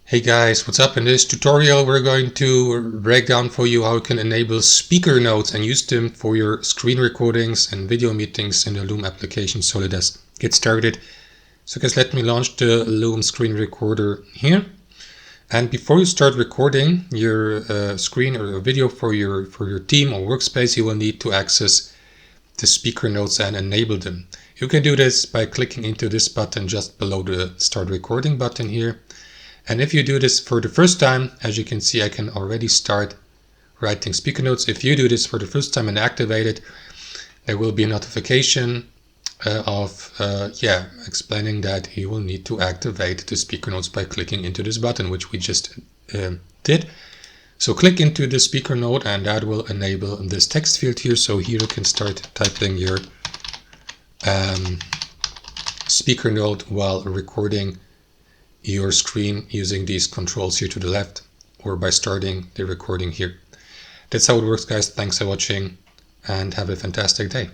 Hey guys, what's up? In this tutorial we're going to break down for you how you can enable speaker notes and use them for your screen recordings and video meetings in the Loom application. So let us get started. So guys, let me launch the Loom screen recorder here. And before you start recording your screen or video for your team or workspace, you will need to access the speaker notes and enable them. You can do this by clicking into this button just below the start recording button here. And if you do this for the first time, as you can see, I can already start writing speaker notes. If you do this for the first time and activate it, there will be a notification explaining that you will need to activate the speaker notes by clicking into this button, which we just did. So click into the speaker note and that will enable this text field here. So here you can start typing your speaker note while recording your screen using these controls here to the left, or by starting the recording here. That's how it works, guys. Thanks for watching and have a fantastic day.